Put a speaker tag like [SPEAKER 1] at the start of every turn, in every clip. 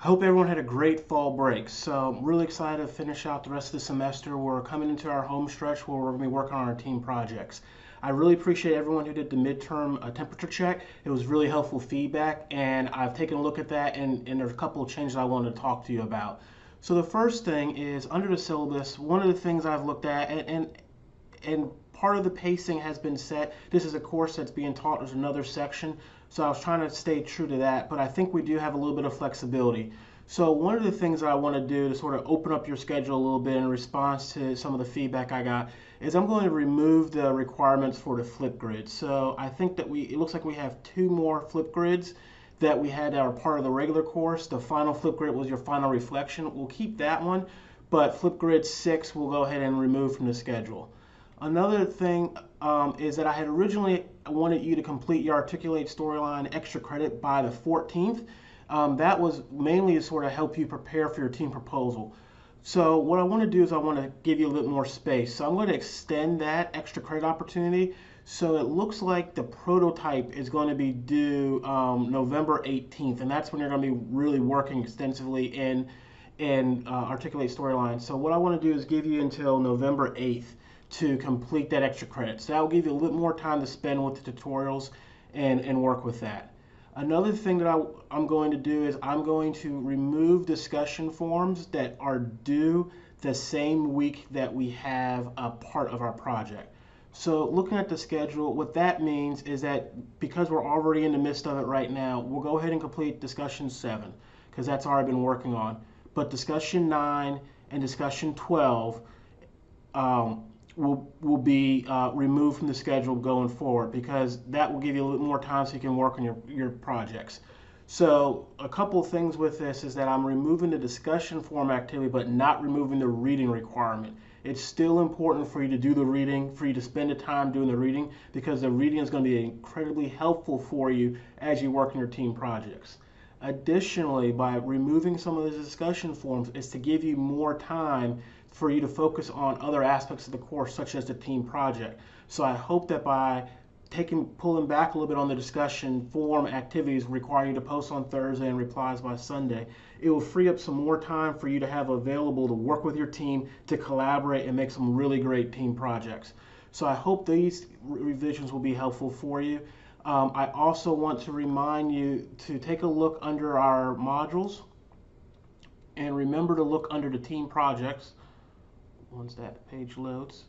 [SPEAKER 1] I hope everyone had a great fall break. So I'm really excited to finish out the rest of the semester. We're coming into our home stretch where we're going to be working on our team projects. I really appreciate everyone who did the midterm temperature check. It was really helpful feedback, and I've taken a look at that, and there's a couple of changes I wanted to talk to you about. So the first thing is under the syllabus, one of the things I've looked at, and part of the pacing has been set. This is a course that's being taught. There's another section. So I was trying to stay true to that, but I think we do have a little bit of flexibility. So one of the things that I want to do to sort of open up your schedule a little bit in response to some of the feedback I got is I'm going to remove the requirements for the flip grid. So I think that it looks like we have two more flip grids that we had that are part of the regular course. The final flip grid was your final reflection. We'll keep that one, but flip grid 6 we'll go ahead and remove from the schedule. Another thing is that I had originally wanted you to complete your Articulate storyline extra credit by the 14th. That was mainly to sort of help you prepare for your team proposal. So what I want to do is I want to give you a little more space. So I'm going to extend that extra credit opportunity. So it looks like the prototype is going to be due November 18th, and that's when you're going to be really working extensively in Articulate storyline. So what I want to do is give you until November 8th to complete that extra credit. So that will give you a little more time to spend with the tutorials and work with that. Another thing that I'm going to do is I'm going to remove discussion forms that are due the same week that we have a part of our project. So looking at the schedule, what that means is that because we're already in the midst of it right now, we'll go ahead and complete discussion 7 because that's already been working on. But discussion 9 and discussion 12 will be removed from the schedule going forward because that will give you a little more time so you can work on your projects. So a couple of things with this is that I'm removing the discussion form activity but not removing the reading requirement. It's still important for you to do the reading, for you to spend the time doing the reading because the reading is going to be incredibly helpful for you as you work on your team projects. Additionally, by removing some of the discussion forms is to give you more time for you to focus on other aspects of the course, such as the team project. So I hope that by pulling back a little bit on the discussion form activities requiring you to post on Thursday and replies by Sunday, it will free up some more time for you to have available to work with your team, to collaborate and make some really great team projects. So I hope these revisions will be helpful for you. I also want to remind you to take a look under our modules and remember to look under the team projects once that page loads.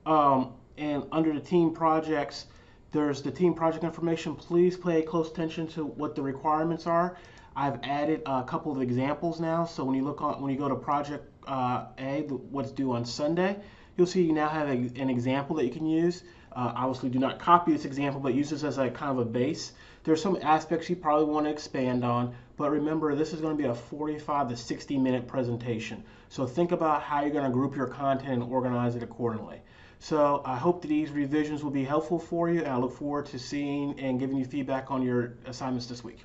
[SPEAKER 1] And under the team projects, there's the team project information. Please pay close attention to what the requirements are. I've added a couple of examples now. So when you go to project A, what's due on Sunday, you'll see you now have an example that you can use. Obviously, do not copy this example, but use this as a kind of a base. There's some aspects you probably want to expand on, but remember, this is going to be a 45 to 60-minute presentation. So think about how you're going to group your content and organize it accordingly. So I hope that these revisions will be helpful for you, and I look forward to seeing and giving you feedback on your assignments this week.